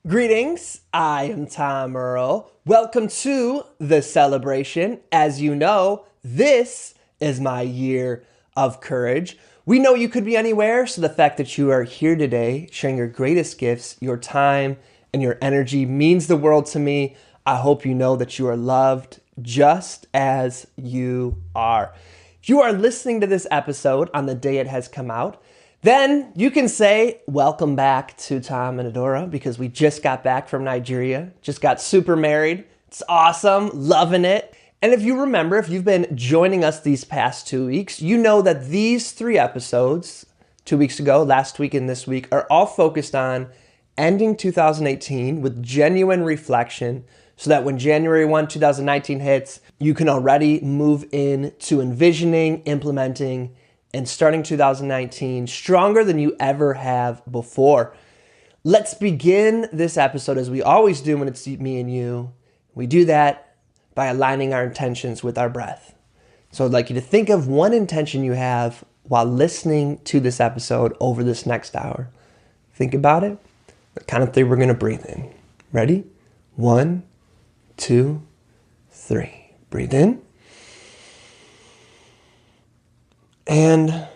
Greetings, I am Tom Earl. Welcome to the celebration. As you know, this is my year of courage. We know you could be anywhere, so the fact that you are here today, sharing your greatest gifts, your time, and your energy means the world to me. I hope you know that you are loved just as you are. If you are listening to this episode on the day it has come out, then you can say, welcome back to Tom and Adora, because we just got back from Nigeria, just got super married. It's awesome, loving it. And if you remember, if you've been joining us these past 2 weeks, you know that these 3 episodes, 2 weeks ago, last week, and this week, are all focused on ending 2018 with genuine reflection so that when January 1, 2019 hits, you can already move into envisioning, implementing, and starting 2019 stronger than you ever have before. Let's begin this episode as we always do when it's me and you. We do that by aligning our intentions with our breath. So I'd like you to think of one intention you have while listening to this episode over this next hour. Think about it. The count of 3, we're going to breathe in. Ready? 1, 2, 3. Breathe in. And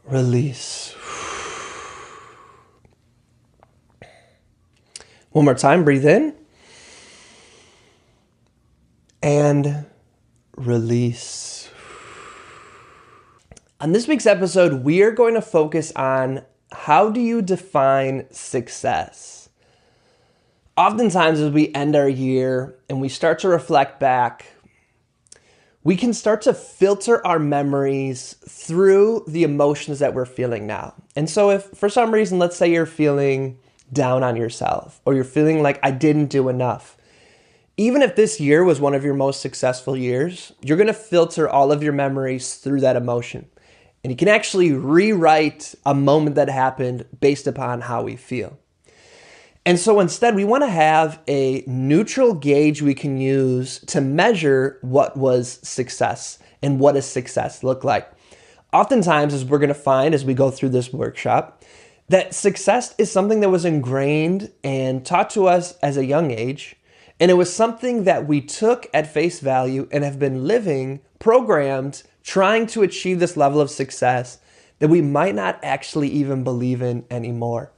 release. One more time, breathe in. And release. On this week's episode, we are going to focus on how do you define success? Oftentimes, as we end our year and we start to reflect back, we can start to filter our memories through the emotions that we're feeling now. And so if for some reason, let's say you're feeling down on yourself or you're feeling like I didn't do enough, even if this year was one of your most successful years, you're going to filter all of your memories through that emotion. And you can actually rewrite a moment that happened based upon how we feel. And so instead, we want to have a neutral gauge we can use to measure what was success and what does success look like. Oftentimes, as we're going to find as we go through this workshop, that success is something that was ingrained and taught to us as a young age. And it was something that we took at face value and have been living, programmed, trying to achieve this level of success that we might not actually even believe in anymore.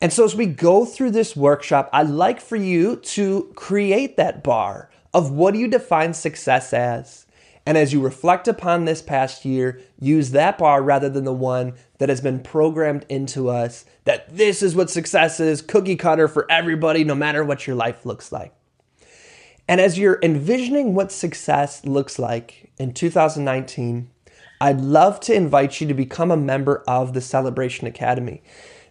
And so as we go through this workshop, I'd like for you to create that bar of what do you define success as? And as you reflect upon this past year, use that bar rather than the one that has been programmed into us that this is what success is, cookie cutter for everybody, no matter what your life looks like. And as you're envisioning what success looks like in 2019, I'd love to invite you to become a member of the Celebration Academy.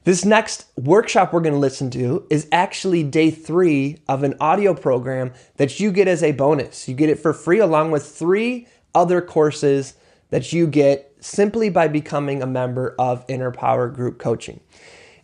This next workshop we're going to listen to is actually day 3 of an audio program that you get as a bonus. You get it for free along with 3 other courses that you get simply by becoming a member of Inner Power Group Coaching.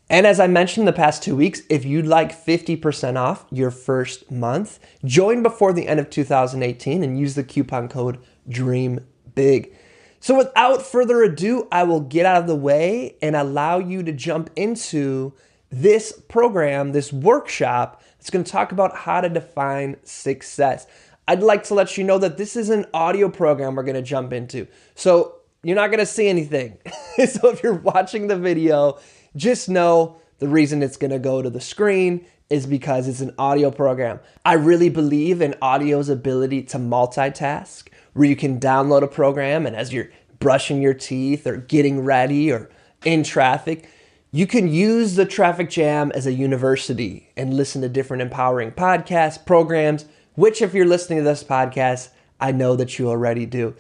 And as I mentioned the past 2 weeks, if you'd like 50% off your first month, join before the end of 2018 and use the coupon code DREAMBIG. So without further ado, I will get out of the way and allow you to jump into this program, this workshop that's going to talk about how to define success. I'd like to let you know that this is an audio program we're going to jump into. So you're not going to see anything. So if you're watching the video, just know the reason it's going to go to the screen is because it's an audio program. I really believe in audio's ability to multitask, where you can download a program and as you're brushing your teeth or getting ready or in traffic, you can use the traffic jam as a university and listen to different empowering podcasts, programs, which if you're listening to this podcast, I know that you already do.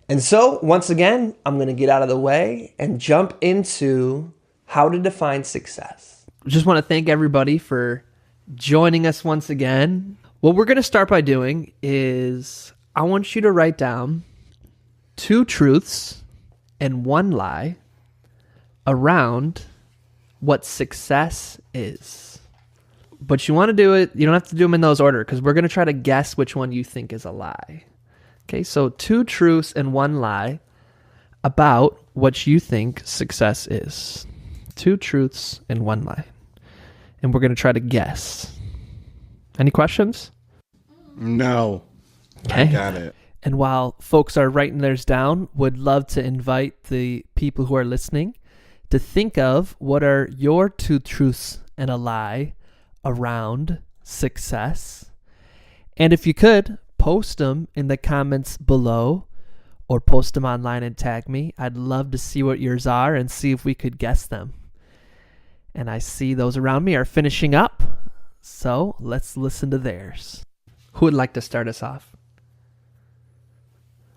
And so once again, I'm going to get out of the way and jump into how to define success. Just want to thank everybody for joining us once again. What we're going to start by doing is I want you to write down 2 truths and 1 lie around what success is. But you want to do it, you don't have to do them in those order because we're going to try to guess which one you think is a lie. Okay, so 2 truths and 1 lie about what you think success is. 2 truths and 1 lie. and we're going to try to guess. Any questions? No. Okay. I got it. And while folks are writing theirs down, would love to invite the people who are listening to think of what are your 2 truths and a lie around success. And if you could, post them in the comments below or post them online and tag me. I'd love to see what yours are and see if we could guess them. And I see those around me are finishing up. So let's listen to theirs. Who would like to start us off?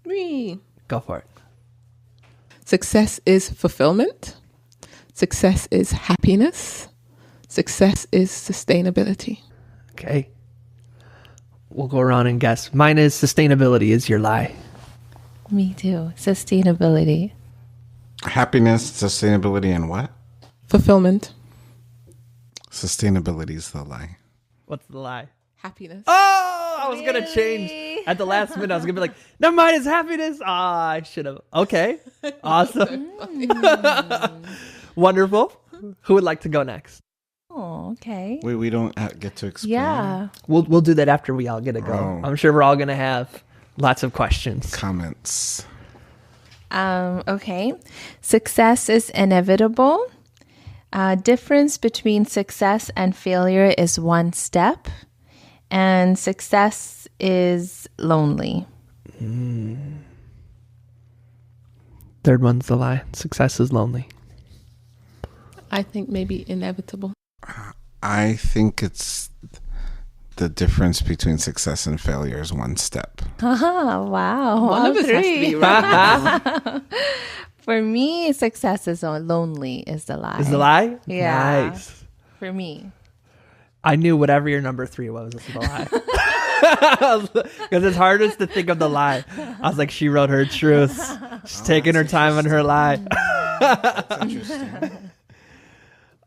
Me. Go for it. Success is fulfillment. Success is happiness. Success is sustainability. Okay. We'll go around and guess. Mine is sustainability is your lie. Me too. Sustainability. Happiness, sustainability, and what? Fulfillment. Sustainability is the lie. What's the lie? Happiness. Oh, I was going to change at the last minute. I was going to be like, never mind, it's happiness. Ah, I should have. Okay. Awesome. Wonderful. Who would like to go next? Oh, okay. We don't get to explain. Yeah. We'll do that after we all get to go. Oh. I'm sure we're all going to have lots of questions. Comments. Okay. Success is inevitable. Difference between success and failure is 1 step. And success is lonely. Third one's the lie. Success is lonely. I think maybe inevitable. I think it's the difference between success and failure is 1 step. Wow. One of us has to be right. For me, success is lonely is the lie. Is the lie? Yeah. Nice. For me. I knew whatever your number 3 was the lie. Because it's hardest to think of the lie. I was like, she wrote her truths. She's taking her time on her lie. That's interesting.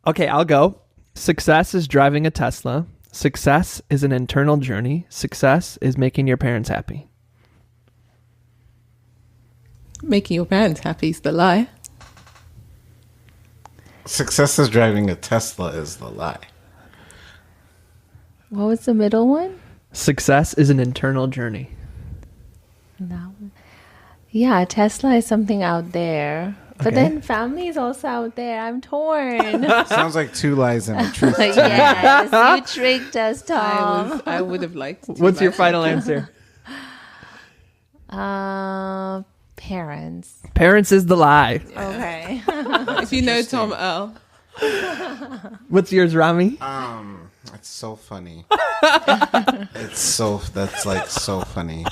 Okay, I'll go. Success is driving a Tesla. Success is an internal journey. Success is making your parents happy. Making your parents happy is the lie. Success is driving a Tesla is the lie. What was the middle one? Success is an internal journey. That one. Yeah, Tesla is something out there. But Okay. then family is also out there. I'm torn. Sounds like 2 lies and a truth. Yes, you tricked us, Tom. I would have liked to. What's your final answer? Parents. Parents is the lie. Okay. If you know Tom Earl. What's yours, Rami? It's so funny. That's like so funny.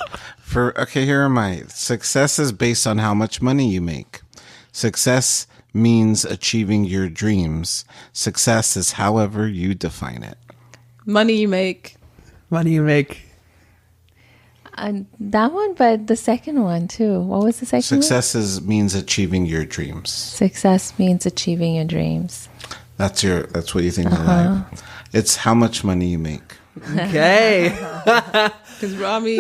Here are my success is based on how much money you make. Success means achieving your dreams. Success is however you define it. Money you make. What do you make? That one, but the second one too. What was the second one? Success means achieving your dreams. Success means achieving your dreams. That's what you think of life. It's how much money you make. Okay. Because Rami,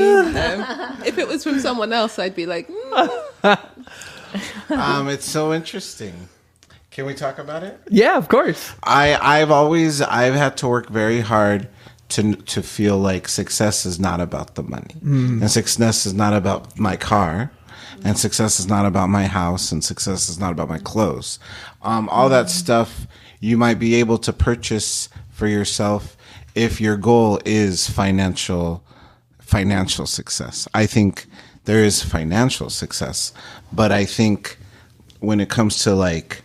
if it was from someone else, I'd be like, It's so interesting. Can we talk about it? Yeah, of course. I've had to work very hard to feel like success is not about the money, and success is not about my car, and success is not about my house, and success is not about my clothes. All that stuff you might be able to purchase for yourself if your goal is financial success. I think there is financial success, but I think when it comes to like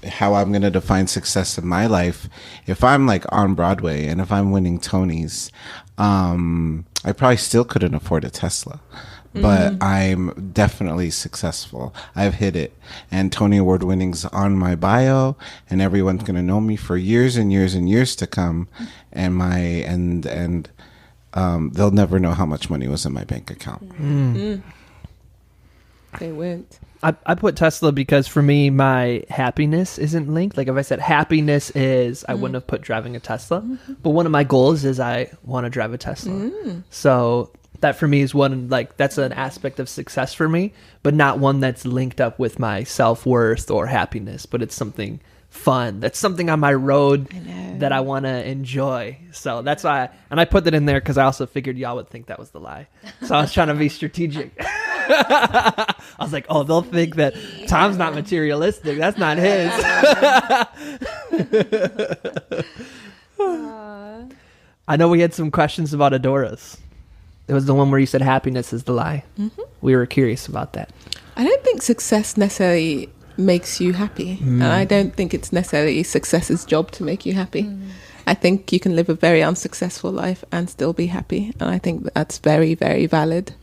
how I'm going to define success in my life, if I'm like on Broadway and if I'm winning Tonys, I probably still couldn't afford a Tesla, but I'm definitely successful. I've hit it, and Tony Award winning's on my bio, and everyone's going to know me for years and years and years to come. And they'll never know how much money was in my bank account. they went. I put Tesla because for me, my happiness isn't linked. Like if I said happiness is, I wouldn't have put driving a Tesla. But one of my goals is I want to drive a Tesla. So that for me is one, like that's an aspect of success for me, but not one that's linked up with my self-worth or happiness. But it's something fun. That's something on my road that I want to enjoy. So that's why, and I put that in there because I also figured y'all would think that was the lie. So I was trying to be strategic. I was like, oh, they'll think that Tom's not materialistic. That's not his. I know we had some questions about Adora's. It was the one where you said happiness is the lie. Mm-hmm. We were curious about that. I don't think success necessarily makes you happy. And I don't think it's necessarily success's job to make you happy. I think you can live a very unsuccessful life and still be happy. And I think that's very, very valid.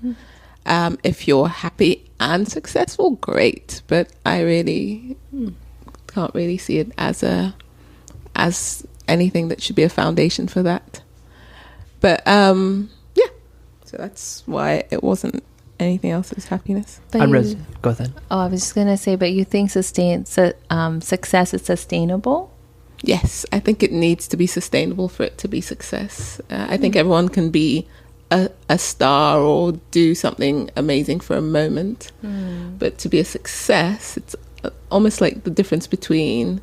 If you're happy and successful, great. But I really can't really see it as anything that should be a foundation for that. But yeah, so that's why it wasn't anything else as happiness. Go ahead. Oh, I was just gonna say, but you think success is sustainable? Yes, I think it needs to be sustainable for it to be success. I think everyone can be a star or do something amazing for a moment, but to be a success, it's almost like the difference between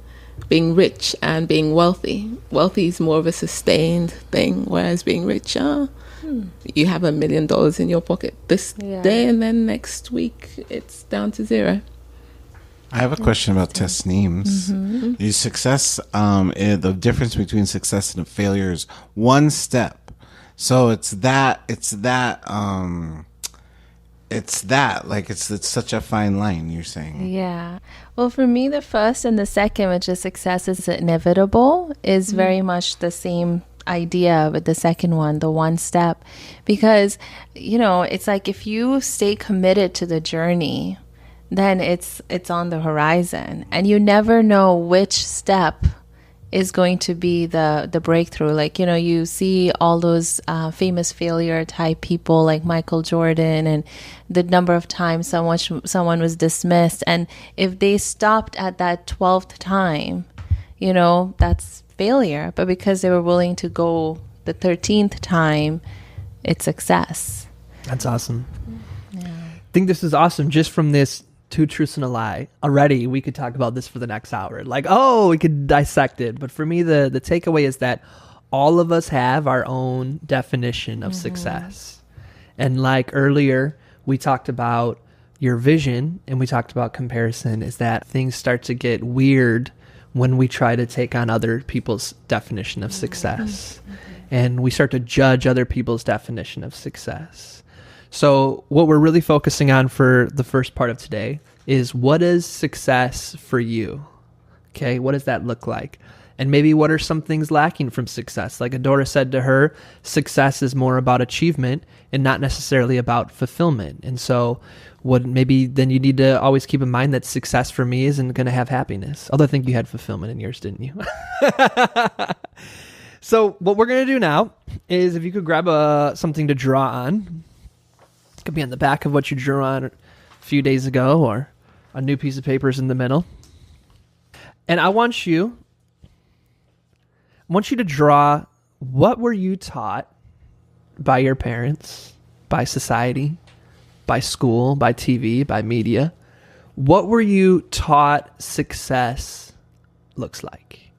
being rich and being wealthy. Wealthy is more of a sustained thing, whereas being rich, you have $1 million in your pocket this day, and then next week it's down to zero. I have a question about Tasneem's. Your success, the difference between success and failure is one step. So it's such a fine line, you're saying. Yeah. Well, for me, the first and the second, which is success is inevitable, is very much the same idea with the second one, the one step. Because, it's like if you stay committed to the journey, then it's on the horizon. And you never know which step is going to be the breakthrough. Like, you see all those famous failure type people like Michael Jordan, and the number of times someone was dismissed. And if they stopped at that 12th time, that's failure. But because they were willing to go the 13th time, it's success. That's awesome. Yeah. I think this is awesome just from this two truths and a lie. Already we could talk about this for the next hour. Like, we could dissect it. But for me, the takeaway is that all of us have our own definition of success. And like earlier, we talked about your vision and we talked about comparison, is that things start to get weird when we try to take on other people's definition of success. And we start to judge other people's definition of success. So what we're really focusing on for the first part of today is, what is success for you? Okay, what does that look like? And maybe what are some things lacking from success? Like Adora said to her, success is more about achievement and not necessarily about fulfillment. And so maybe then you need to always keep in mind that success for me isn't going to have happiness. Although I think you had fulfillment in yours, didn't you? So what we're going to do now is, if you could grab something to draw on. It could be on the back of what you drew on a few days ago, or a new piece of paper is in the middle. And I want you to draw, what were you taught by your parents, by society, by school, by TV, by media? What were you taught success looks like?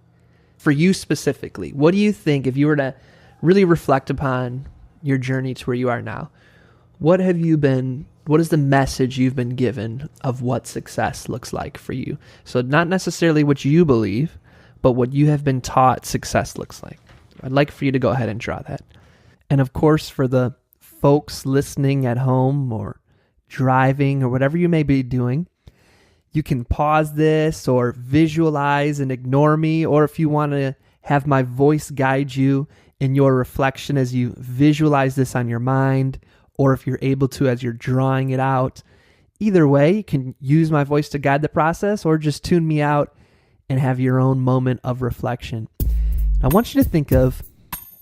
For you specifically, what do you think, if you were to really reflect upon your journey to where you are now, what is the message you've been given of what success looks like for you? So not necessarily what you believe, but what you have been taught success looks like. I'd like for you to go ahead and draw that. And of course, for the folks listening at home or driving or whatever you may be doing, you can pause this or visualize and ignore me, or if you want to have my voice guide you in your reflection as you visualize this on your mind, or if you're able to as you're drawing it out. Either way, you can use my voice to guide the process, or just tune me out and have your own moment of reflection. I want you to think of,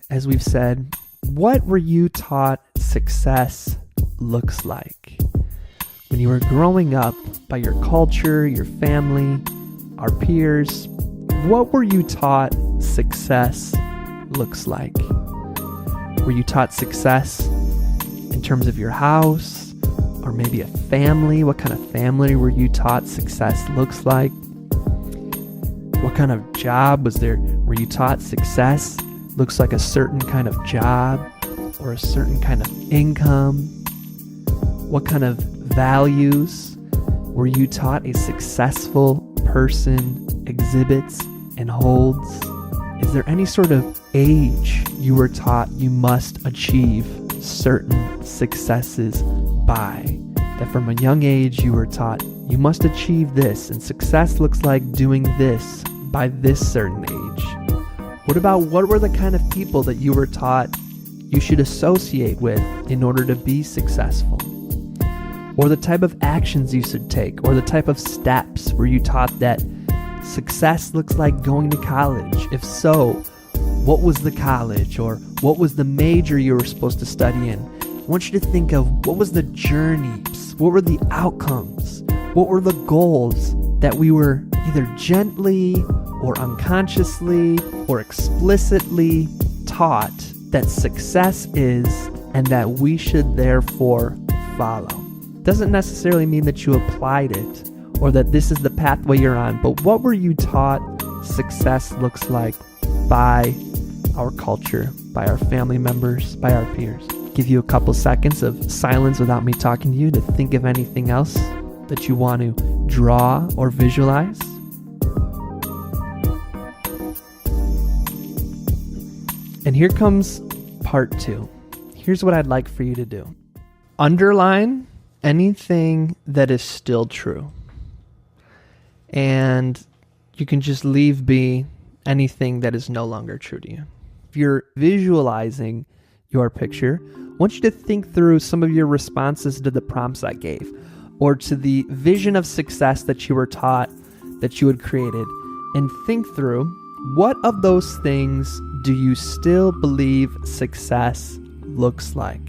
as we've said, what were you taught success looks like? When you were growing up, by your culture, your family, our peers, what were you taught success looks like? Were you taught success in terms of your house, or maybe a family? What kind of family were you taught success looks like? What kind of job was there? Were you taught success looks like a certain kind of job or a certain kind of income? What kind of values were you taught a successful person exhibits and holds? Is there any sort of age you were taught you must achieve certain successes by? That from a young age you were taught you must achieve this, and success looks like doing this by this certain age. What were the kind of people that you were taught you should associate with in order to be successful? Or the type of actions you should take, or the type of steps were you taught that success looks like going to college? If so, what was the college, or what was the major you were supposed to study in? I want you to think of what was the journeys, what were the outcomes, what were the goals that we were either gently or unconsciously or explicitly taught that success is and that we should therefore follow. Doesn't necessarily mean that you applied it or that this is the pathway you're on, but what were you taught success looks like by our culture, by our family members, by our peers? Give you a couple seconds of silence without me talking to you to think of anything else that you want to draw or visualize. And here comes part 2. Here's what I'd like for you to do. Underline anything that is still true. And you can just leave be anything that is no longer true to you. If you're visualizing your picture, I want you to think through some of your responses to the prompts I gave, or to the vision of success that you were taught that you had created, and think through what of those things do you still believe success looks like.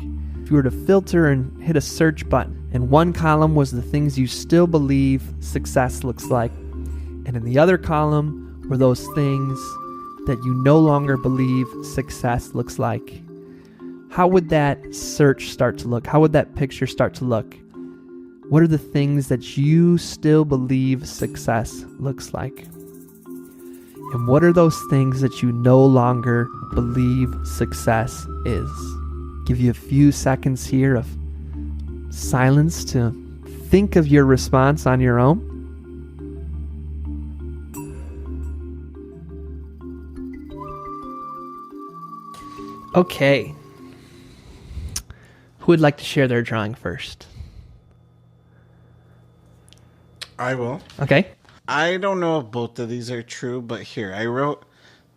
If you were to filter and hit a search button, and one column was the things you still believe success looks like, and in the other column were those things that you no longer believe success looks like, how would that search start to look? How would that picture start to look? What are the things that you still believe success looks like? And what are those things that you no longer believe success is? Give you a few seconds here of silence to think of your response on your own. Okay. Who would like to share their drawing first? I will. Okay. I don't know if both of these are true, but here, I wrote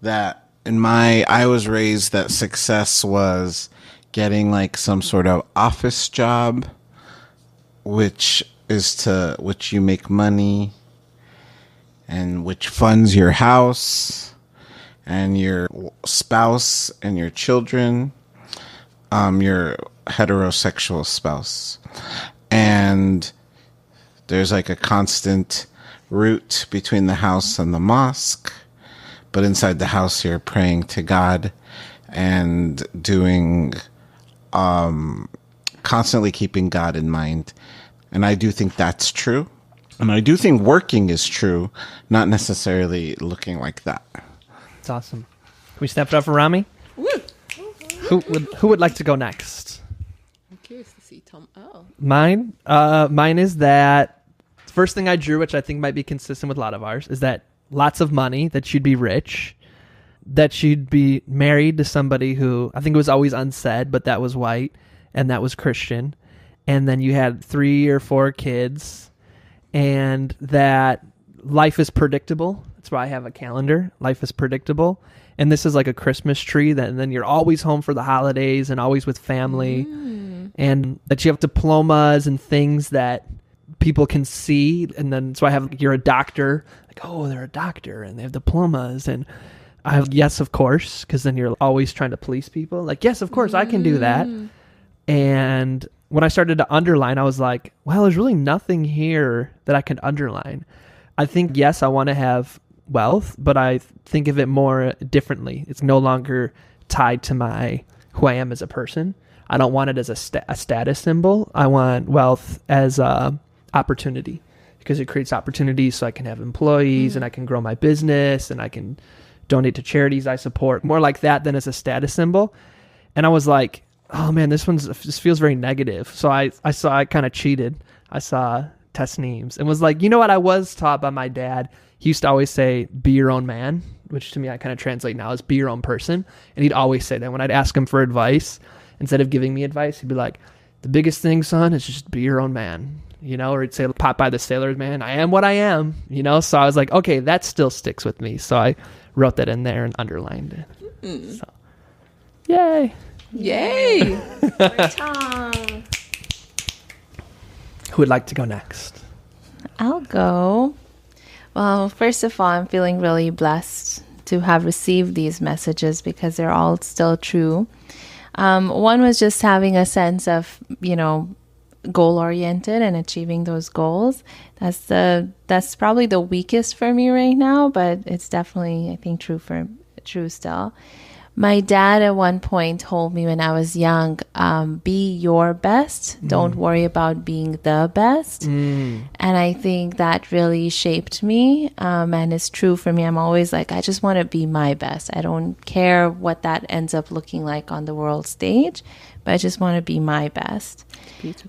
that I was raised that success was getting like some sort of office job, which you make money and which funds your house and your spouse and your children, your heterosexual spouse. And there's like a constant route between the house and the mosque, but inside the house you're praying to God and doing constantly keeping God in mind. And I do think that's true. And I do think working is true, not necessarily looking like that. That's awesome. Can we step it up for Rami? Woo. Who would like to go next? I'm curious to see Tom. Oh. Mine is that first thing I drew, which I think might be consistent with a lot of ours, is that lots of money, that you'd be rich, that you'd be married to somebody who I think it was always unsaid, but that was white and that was Christian. And then you had 3 or 4 kids, and that life is predictable. That's why I have a calendar. Life is predictable. And this is like a Christmas tree, and then you're always home for the holidays and always with family. And that you have diplomas and things that people can see. And then that's why you're a doctor. Like, oh, they're a doctor and they have diplomas. And I have yes, of course, because then you're always trying to please people. Like, yes, of course, I can do that. And when I started to underline, I was like, well, there's really nothing here that I can underline. I think, yes, I want to have wealth, but I think of it more differently. It's no longer tied to who I am as a person. I don't want it as a status symbol. I want wealth as a opportunity, because it creates opportunities so I can have employees and I can grow my business and I can donate to charities I support. More like that than as a status symbol. And I was like, oh man, this feels very negative. So I kind of cheated. I saw Tasneem's and was like, you know what? I was taught by my dad. He used to always say, be your own man, which to me, I kind of translate now as be your own person. And he'd always say that when I'd ask him for advice, instead of giving me advice, he'd be like, the biggest thing, son, is just be your own man, you know, or he'd say, Popeye the Sailor Man, I am what I am, you know? So I was like, okay, that still sticks with me. So I wrote that in there and underlined it. So, yay. Yay. Tom. Who would like to go next? I'll go. Well, first of all, I'm feeling really blessed to have received these messages because they're all still true. One was just having a sense of, goal oriented and achieving those goals. That's probably the weakest for me right now, but it's definitely, I think, true still. My dad at one point told me when I was young, be your best. Don't worry about being the best. And I think that really shaped me, and it's true for me. I'm always like, I just want to be my best. I don't care what that ends up looking like on the world stage, but I just want to be my best.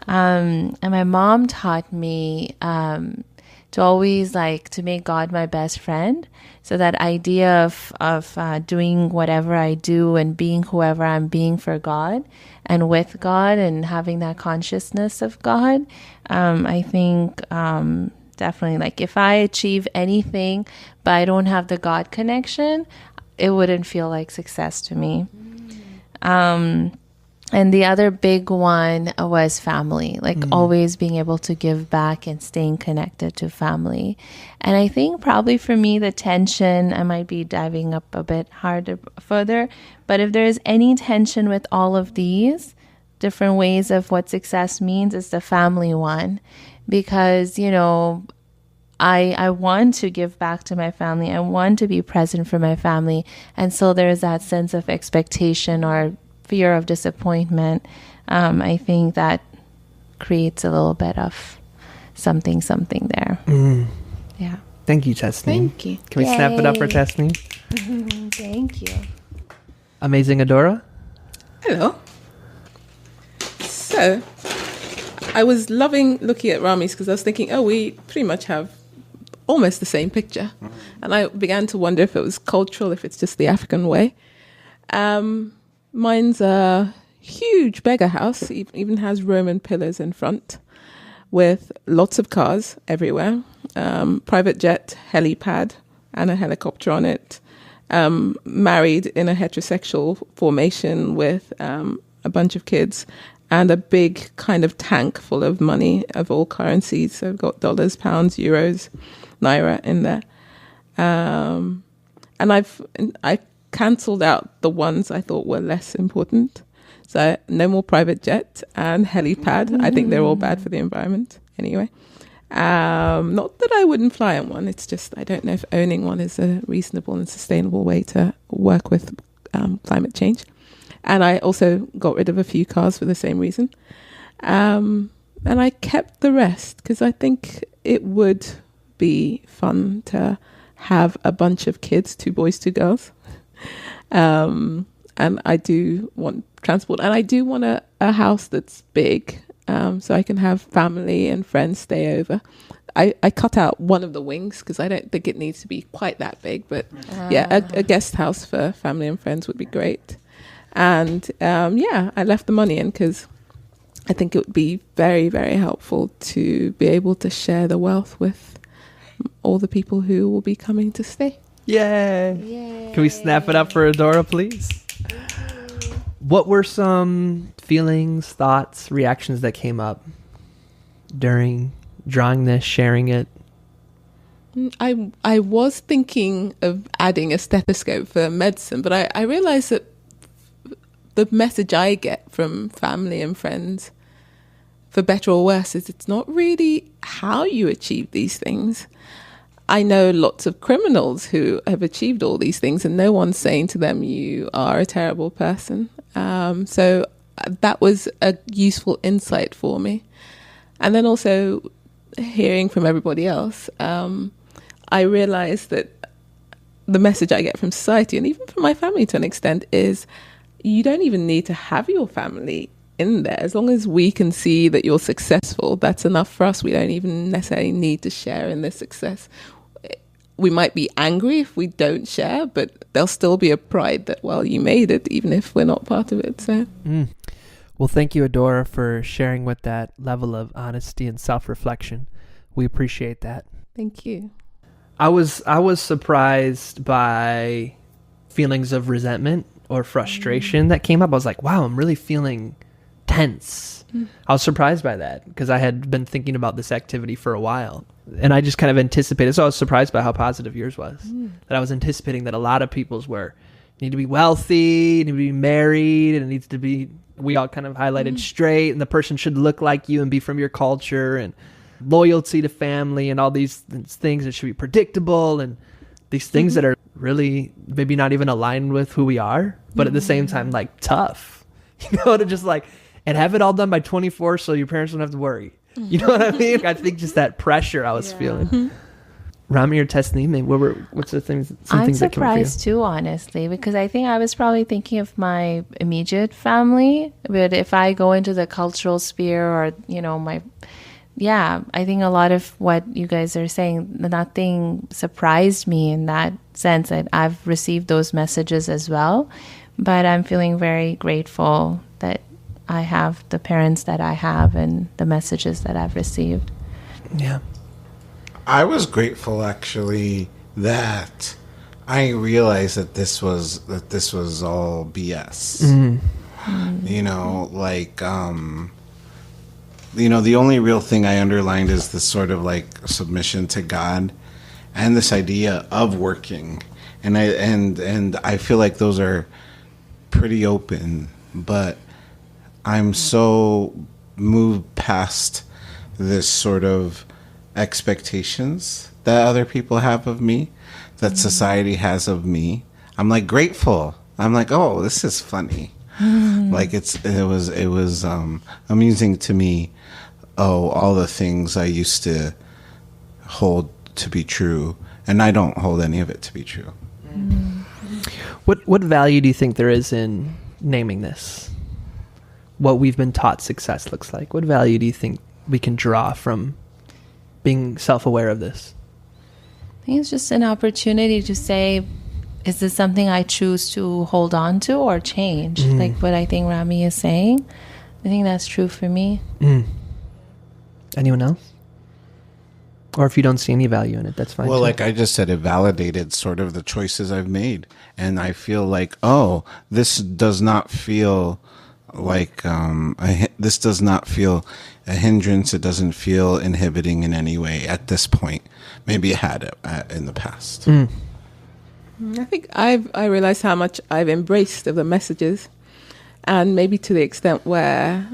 And my mom taught me to always to make God my best friend. So that idea of doing whatever I do and being whoever I'm being for God and with God and having that consciousness of God, I think definitely if I achieve anything but I don't have the God connection, it wouldn't feel like success to me. And the other big one was family, always being able to give back and staying connected to family. And I think probably for me, the tension, I might be diving up a bit further, but if there is any tension with all of these different ways of what success means, it's the family one. Because, I want to give back to my family. I want to be present for my family. And so there's that sense of expectation or fear of disappointment. I think that creates a little bit of something there. Yeah. Thank you, Tasneem. Thank you. Can we snap it up for Tasneem? Thank you. Amazing Adora. Hello. So, I was loving looking at Rami's because I was thinking, we pretty much have almost the same picture. And I began to wonder if it was cultural, if it's just the African way. Mine's a huge beggar house. It even has Roman pillars in front with lots of cars everywhere. Private jet, helipad, and a helicopter on it. Married in a heterosexual formation with a bunch of kids and a big kind of tank full of money of all currencies. So I've got dollars, pounds, euros, naira in there. And I cancelled out the ones I thought were less important. So no more private jet and helipad. I think they're all bad for the environment anyway. Not that I wouldn't fly on one. It's just I don't know if owning one is a reasonable and sustainable way to work with climate change. And I also got rid of a few cars for the same reason. And I kept the rest because I think it would be fun to have a bunch of kids, 2 boys, 2 girls. And I do want transport, and I do want a house that's big, so I can have family and friends stay over. I cut out one of the wings because I don't think it needs to be quite that big, but a guest house for family and friends would be great. And I left the money in because I think it would be very, very helpful to be able to share the wealth with all the people who will be coming to stay. Yay. Can we snap it up for Adora, please? What were some feelings, thoughts, reactions that came up during drawing this, sharing it? I was thinking of adding a stethoscope for medicine, but I realized that the message I get from family and friends, for better or worse, is it's not really how you achieve these things. I know lots of criminals who have achieved all these things and no one's saying to them, you are a terrible person. So that was a useful insight for me. And then also hearing from everybody else, I realized that the message I get from society and even from my family to an extent is you don't even need to have your family in there. As long as we can see that you're successful, that's enough for us. We don't even necessarily need to share in this success. We might be angry if we don't share, but there'll still be a pride that, well, you made it, even if we're not part of it. So, Well, thank you, Adora, for sharing with that level of honesty and self-reflection. We appreciate that. thank you. I was surprised by feelings of resentment or frustration that came up. I was like, wow, I'm really feeling tense. I was surprised by that because I had been thinking about this activity for a while. And I just kind of anticipated. So I was surprised by how positive yours was. That I was anticipating that a lot of people's were need to be wealthy, need to be married, and it needs to be, we all kind of highlighted straight, and the person should look like you and be from your culture, and loyalty to family, and all these things that should be predictable, and these things that are really maybe not even aligned with who we are, but at the same time, like, tough, you know, to just like, and have it all done by 24 so your parents don't have to worry. You know what I mean? I think just that pressure I was feeling. Rami or Tasneem, what's the things? Some I'm things that came up for you? surprised too, honestly, because I think I was probably thinking of my immediate family. But if I go into the cultural sphere or, you know, I think a lot of what you guys are saying, nothing surprised me in that sense. I've received those messages as well. But I'm feeling very grateful that I have the parents that I have and the messages that I've received. Yeah. I was grateful actually that I realized that this was all BS. You know, like you know, the only real thing I underlined is this sort of like submission to God and this idea of working. And I feel like those are pretty open, but I'm so moved past this sort of expectations that other people have of me, that society has of me. I'm like grateful. I'm like, oh, this is funny. Like it was amusing to me. Oh, all the things I used to hold to be true, and I don't hold any of it to be true. What value do you think there is in naming this? What we've been taught success looks like. What value do you think we can draw from being self-aware of this? I think it's just an opportunity to say, is this something I choose to hold on to or change? Like what I think Rami is saying. I think that's true for me. Anyone else? Or if you don't see any value in it, that's fine. Well, too. like I just said, it validated sort of the choices I've made. And I feel like, oh, this does not feel like, this does not feel a hindrance. It doesn't feel inhibiting in any way at this point. Maybe it had in the past. I think I realized how much I've embraced of the messages, and maybe to the extent where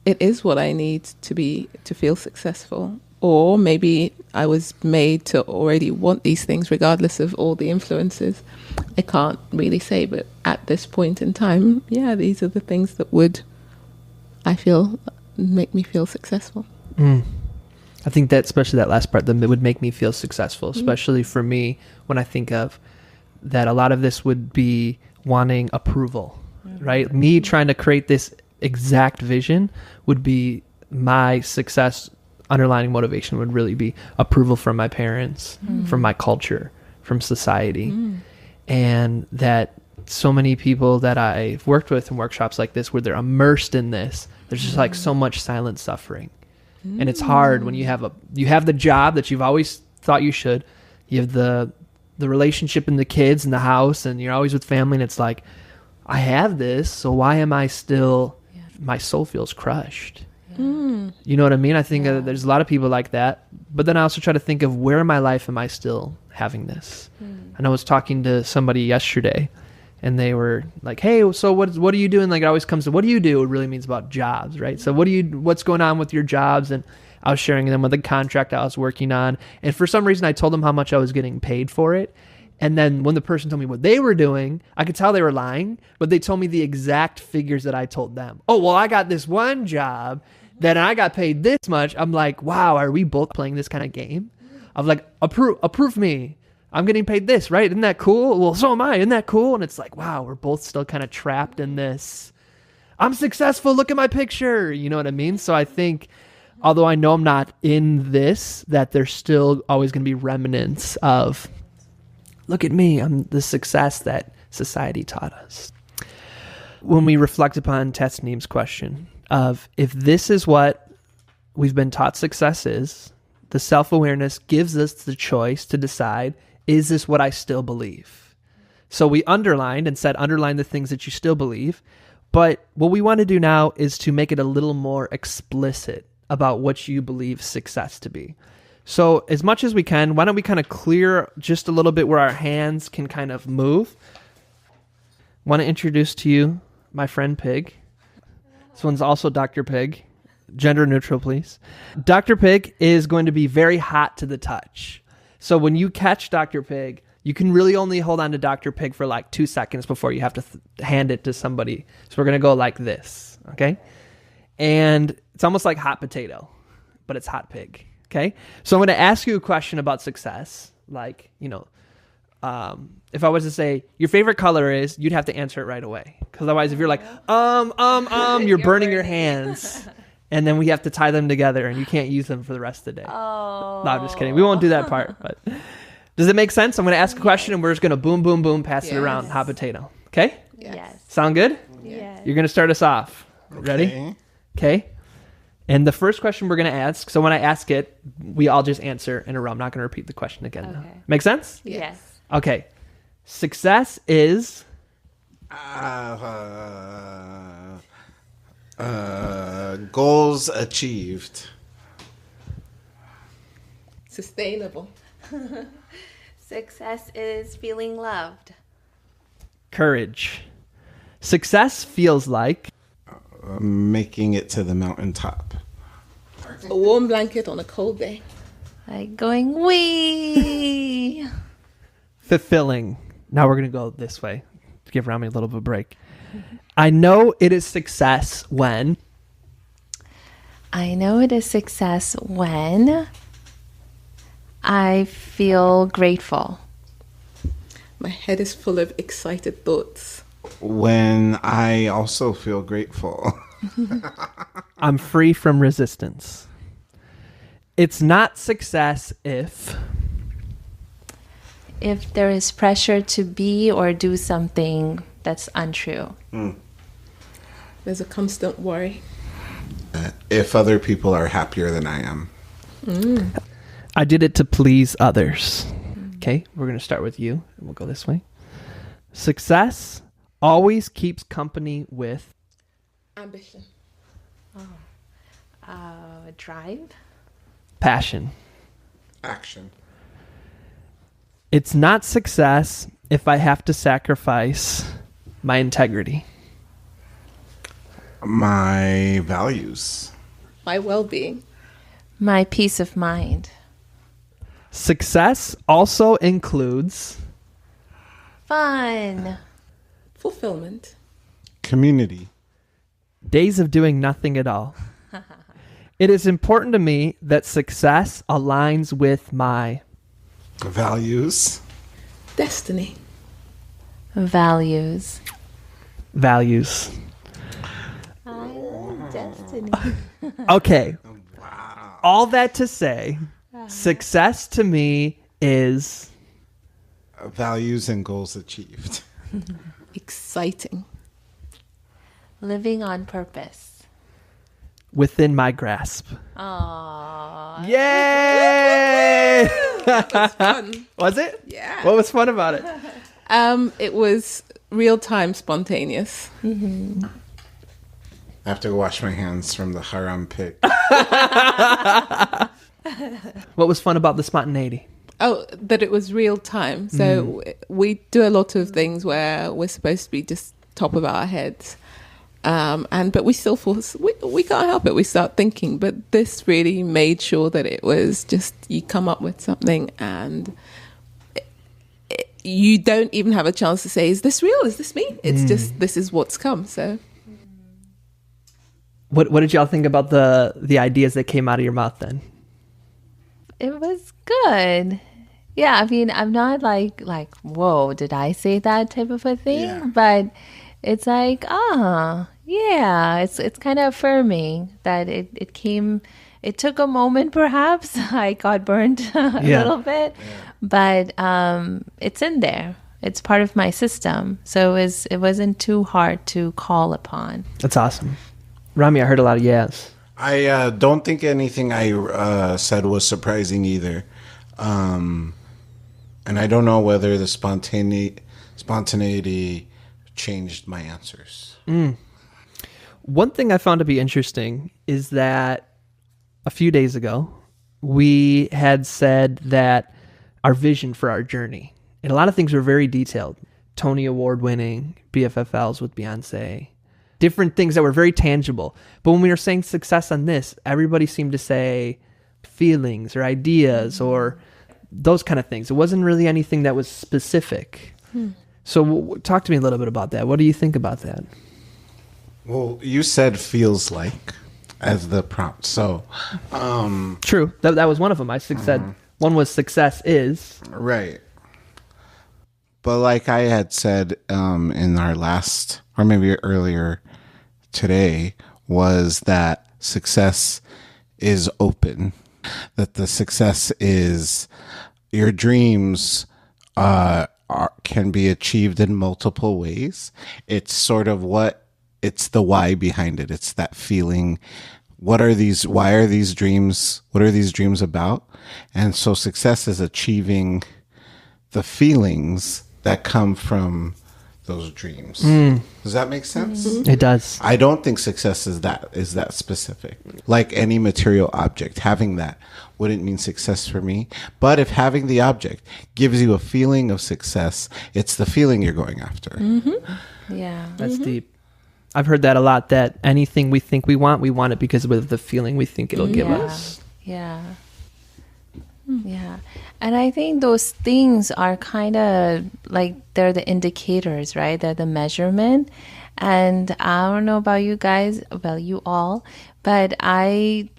it is what I need to feel successful. Or maybe I was made to already want these things regardless of all the influences. I can't really say, but at this point in time, yeah, these are the things that would, I feel, make me feel successful. I think that, especially that last part, that it would make me feel successful, especially for me when I think of that a lot of this would be wanting approval, right? Me trying to create this exact vision would be my success. Underlying motivation would really be approval from my parents, from my culture, from society. And that so many people that I've worked with in workshops like this, where they're immersed in this, there's just like so much silent suffering. And it's hard when you have the job that you've always thought you should, you have the relationship and the kids and the house, and you're always with family, and it's like, I have this, so why am I still, my soul feels crushed. You know what I mean? I think there's a lot of people like that. But then I also try to think of, where in my life am I still having this? And I was talking to somebody yesterday, and they were like, hey, so what are you doing? Like, it always comes to, what do you do? It really means about jobs, right? So what's going on with your jobs? And I was sharing them with the contract I was working on. And for some reason, I told them how much I was getting paid for it. And then when the person told me what they were doing, I could tell they were lying, but they told me the exact figures that I told them. Oh, well, I got this one job Then I got paid this much. I'm like, wow, are we both playing this kind of game? I'm like, approve me. I'm getting paid this, right? Isn't that cool? Well, so am I. Isn't that cool? And it's like, wow, we're both still kind of trapped in this. I'm successful. Look at my picture. You know what I mean? So I think, although I know I'm not in this, that there's still always going to be remnants of, look at me. I'm the success that society taught us. When we reflect upon Tasneem's question of, if this is what we've been taught success is, the self-awareness gives us the choice to decide, is this what I still believe? So we underlined and said, underline the things that you still believe. But what we want to do now is to make it a little more explicit about what you believe success to be. So as much as we can, why don't we kind of clear just a little bit where our hands can kind of move. Want to introduce to you my friend Pig. This one's also Dr. Pig. Gender neutral, please. Dr. Pig is going to be very hot to the touch. So when you catch Dr. Pig, you can really only hold on to Dr. Pig for like 2 seconds before you have to hand it to somebody. So we're going to go like this, okay? And it's almost like hot potato, but it's hot pig, okay? So I'm going to ask you a question about success. Like, if I was to say, your favorite color is, you'd have to answer it right away. Because otherwise, if you're like, you're burning your hands. And then we have to tie them together and you can't use them for the rest of the day. Oh. No, I'm just kidding. We won't do that part, but... Does it make sense? I'm going to ask a question and we're just going to boom, boom, boom, pass it around. Hot potato. Okay? Yes. Sound good? Yes. You're going to start us off. Ready? Okay. And the first question we're going to ask, so when I ask it, we all just answer in a row. I'm not going to repeat the question again. Okay. Make sense? Yes. Okay. Success is... Goals achieved. Sustainable. Success is feeling loved. Courage. Success feels like... Making it to the mountaintop. A warm blanket on a cold day. Like going wee. fulfilling. Now we're going to go this way to give Rami a little bit of a break. I know it is success when... I know it is success when I feel grateful. My head is full of excited thoughts. When I also feel grateful. I'm free from resistance. It's not success if there is pressure to be or do something that's untrue. There's a constant worry. If other people are happier than I am. I did it to please others. Okay, we're going to start with you, and we'll go this way. Success always keeps company with... Ambition. Drive. Passion. Action. It's not success if I have to sacrifice my integrity. My values. My well-being. My peace of mind. Success also includes... Fun. Fulfillment. Community. days of doing nothing at all. It is important to me that success aligns with my values. Destiny. Values. Values. I love destiny. Okay. All that to say, success to me is... values and goals achieved. Exciting. Living on purpose. within my grasp. Aww. Yay! That was fun. Was it? Yeah. What was fun about it? It was real time spontaneous. Mm-hmm. I have to go wash my hands from the haram pit. What was fun about the spontaneity? Oh, that it was real time. So we do a lot of things where we're supposed to be just top of our heads. But we still we can't help it. We start thinking, but this really made sure that it was just, you come up with something and you don't even have a chance to say, is this real? Is this me? It's just, this is what's come. So What did y'all think about the ideas that came out of your mouth then? It was good. Yeah, I mean, I'm not like, whoa, did I say that type of a thing? Yeah. But it's like, yeah, it's kind of affirming that it came, it took a moment perhaps. I got burned a Yeah. little bit, but it's in there. It's part of my system. So it wasn't too hard to call upon. That's awesome. Rami, I heard a lot of yes. I don't think anything I said was surprising either. And I don't know whether the spontaneity changed my answers. One thing I found to be interesting is that a few days ago, we had said that our vision for our journey, and a lot of things were very detailed. Tony Award winning, BFFLs with Beyonce, different things that were very tangible. But when we were saying success on this, everybody seemed to say feelings or ideas or those kind of things. It wasn't really anything that was specific. So talk to me a little bit about that. What do you think about that? Well, you said feels like as the prompt. So, True. That was one of them. I said one was success is. right. But like I had said in our last, or maybe earlier today, was that success is open. That the success is your dreams can be achieved in multiple ways. It's sort of it's the why behind it. It's that feeling. Why are these dreams about? And so success is achieving the feelings that come from those dreams. Does that make sense? It does. I don't think success is that specific. Like any material object, having that wouldn't mean success for me. But if having the object gives you a feeling of success, it's the feeling you're going after. Yeah. That's deep. I've heard that a lot, that anything we think we want it because of the feeling we think it'll give us. Yeah. Yeah. And I think those things are kind of like they're the indicators, right? They're the measurement. And I don't know about you guys, well, you all, but I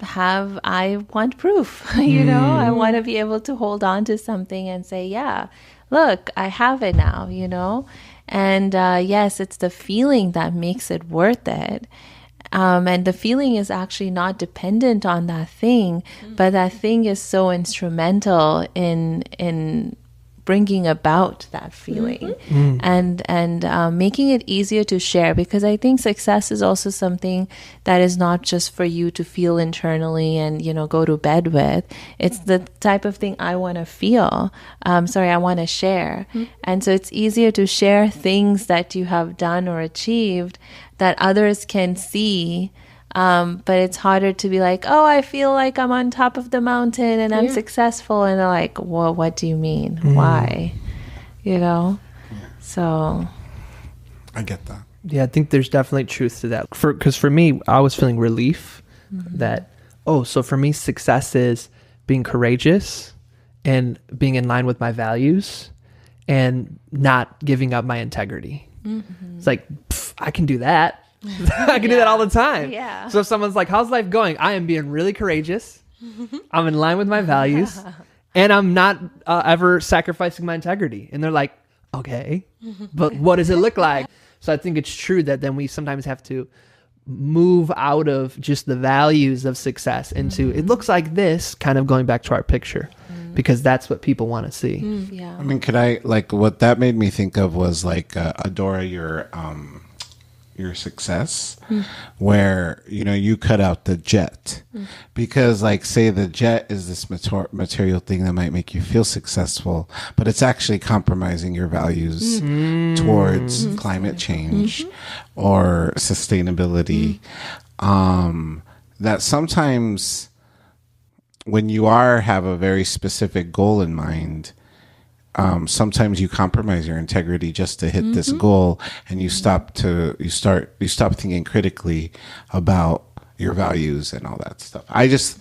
want proof, you know? I want to be able to hold on to something and say, yeah, look, I have it now, you know? And yes, it's the feeling that makes it worth it. And the feeling is actually not dependent on that thing, but that thing is so instrumental in bringing about that feeling and making it easier to share, because I think success is also something that is not just for you to feel internally and, you know, go to bed with. It's the type of thing I want to feel. I want to share. And so it's easier to share things that you have done or achieved that others can see. But it's harder to be like, oh, I feel like I'm on top of the mountain and I'm successful. And they're like, well, what do you mean? Why? You know? So. I get that. Yeah, I think there's definitely truth to that. Because for me, I was feeling relief that, so for me, success is being courageous and being in line with my values and not giving up my integrity. It's like, I can do that. I can do that all the time. Yeah. So if someone's like, how's life going? I am being really courageous. I'm in line with my values. And I'm not ever sacrificing my integrity. And they're like, okay, but what does it look like? So I think it's true that then we sometimes have to move out of just the values of success into, it looks like this, kind of going back to our picture, because that's what people want to see. Yeah. I mean, could I, like, what that made me think of was like Adora, your success, where, you know, you cut out the jet because, like, say the jet is this material thing that might make you feel successful, but it's actually compromising your values towards climate change or sustainability. That sometimes when you have a very specific goal in mind, sometimes you compromise your integrity just to hit this goal, and you stop thinking critically about your values and all that stuff. I'm just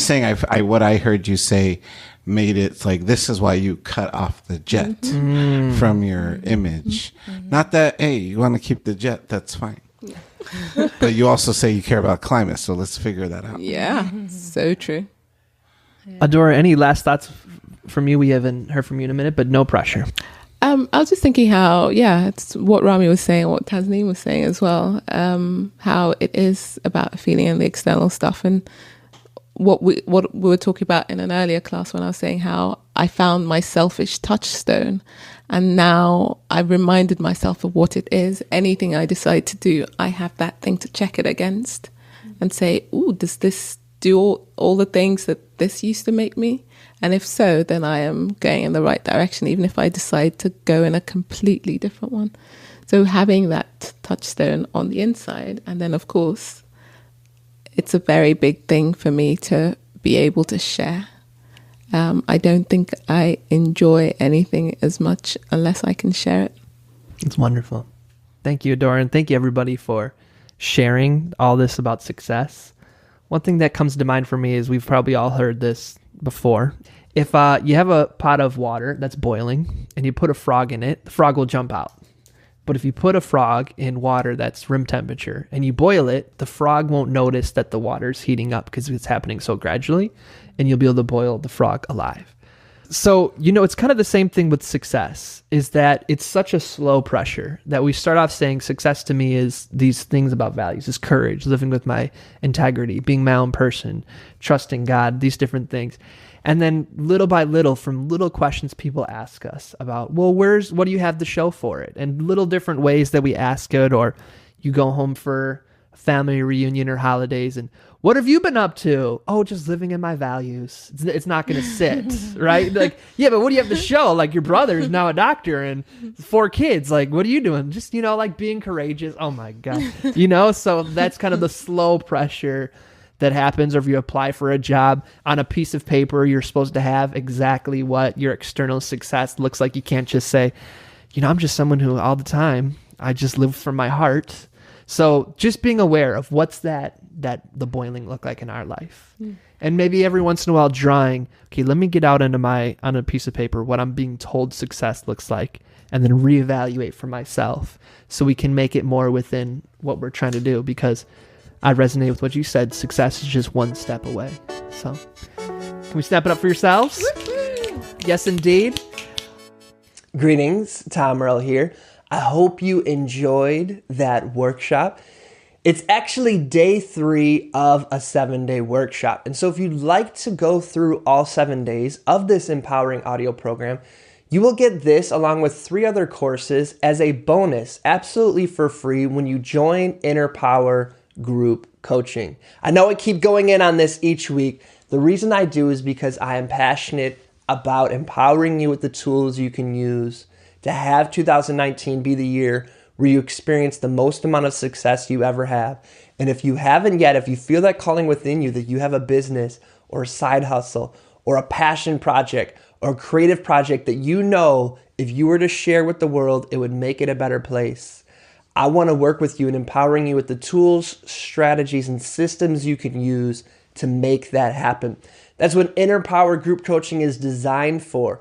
saying, what I heard you say made it like, this is why you cut off the jet from your image. Not that, hey, you want to keep the jet, that's fine. But you also say you care about climate, so let's figure that out. Yeah, so true. Adora, any last thoughts from you? We haven't heard from you in a minute, but no pressure. I was just thinking how, it's what Rami was saying, what Tasneem was saying as well, how it is about feeling and the external stuff. And what we were talking about in an earlier class when I was saying how I found my selfish touchstone. And now I've reminded myself of what it is. Anything I decide to do, I have that thing to check it against and say, ooh, does this do all the things that this used to make me? And if so, then I am going in the right direction, even if I decide to go in a completely different one. So having that touchstone on the inside, and then of course, it's a very big thing for me to be able to share. I don't think I enjoy anything as much unless I can share it. It's wonderful. Thank you, Adora, and thank you everybody for sharing all this about success. One thing that comes to mind for me is we've probably all heard this before. If you have a pot of water that's boiling and you put a frog in it, the frog will jump out. But if you put a frog in water that's room temperature and you boil it, the frog won't notice that the water's heating up because it's happening so gradually, and you'll be able to boil the frog alive. So, it's kind of the same thing with success, is that it's such a slow pressure that we start off saying success to me is these things about values, is courage, living with my integrity, being my own person, trusting God, these different things. And then little by little, from little questions people ask us about, well, what do you have to show for it? And little different ways that we ask it, or you go home for a family reunion or holidays and what have you been up to? Oh, just living in my values. It's not going to sit, right? Like, yeah, but what do you have to show? Like your brother is now a doctor and 4 kids. Like, what are you doing? Just, like being courageous. Oh my God. So that's kind of the slow pressure that happens. Or if you apply for a job on a piece of paper, you're supposed to have exactly what your external success looks like. You can't just say, I'm just someone who all the time, I just live from my heart. So just being aware of what's that the boiling look like in our life. And maybe every once in a while drawing, okay, let me get out on a piece of paper what I'm being told success looks like, and then reevaluate for myself so we can make it more within what we're trying to do, because I resonate with what you said. Success is just one step away. So can we snap it up for yourselves? Yes, indeed. Greetings, Tom Earl here. I hope you enjoyed that workshop. It's actually day 3 of a 7-day workshop. And so if you'd like to go through all 7 days of this empowering audio program, you will get this along with 3 other courses as a bonus, absolutely for free, when you join Inner Power Group Coaching. I know I keep going in on this each week. The reason I do is because I am passionate about empowering you with the tools you can use to have 2019 be the year where you experience the most amount of success you ever have. And if you haven't yet, if you feel that calling within you that you have a business or a side hustle or a passion project or a creative project that if you were to share with the world, it would make it a better place, I want to work with you in empowering you with the tools, strategies, and systems you can use to make that happen. That's what Inner Power Group Coaching is designed for.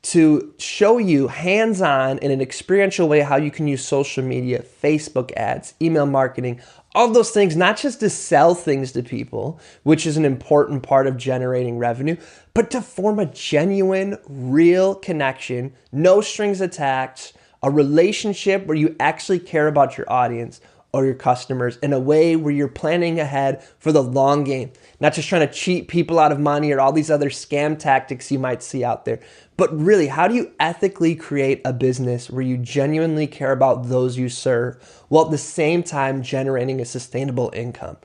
To show you hands-on in an experiential way how you can use social media, Facebook ads, email marketing, all those things, not just to sell things to people, which is an important part of generating revenue, but to form a genuine, real connection, no strings attached, a relationship where you actually care about your audience or your customers in a way where you're planning ahead for the long game, not just trying to cheat people out of money or all these other scam tactics you might see out there. But really, how do you ethically create a business where you genuinely care about those you serve while at the same time generating a sustainable income?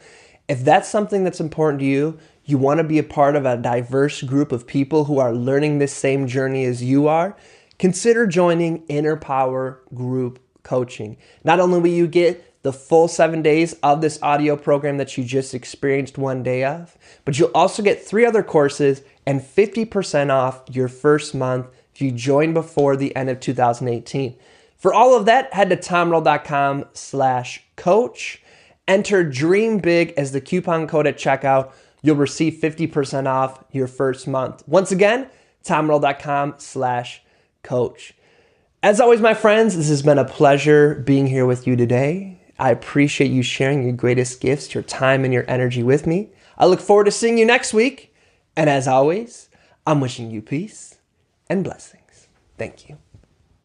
If that's something that's important to you, you want to be a part of a diverse group of people who are learning this same journey as you are, consider joining Inner Power Group Coaching. Not only will you get the full 7 days of this audio program that you just experienced one day of, but you'll also get 3 other courses and 50% off your first month if you join before the end of 2018. For all of that, head to tomroll.com/coach. Enter Dream Big as the coupon code at checkout. You'll receive 50% off your first month. Once again, tomroll.com/coach. As always, my friends, this has been a pleasure being here with you today. I appreciate you sharing your greatest gifts, your time, and your energy with me. I look forward to seeing you next week. And as always, I'm wishing you peace and blessings. Thank you.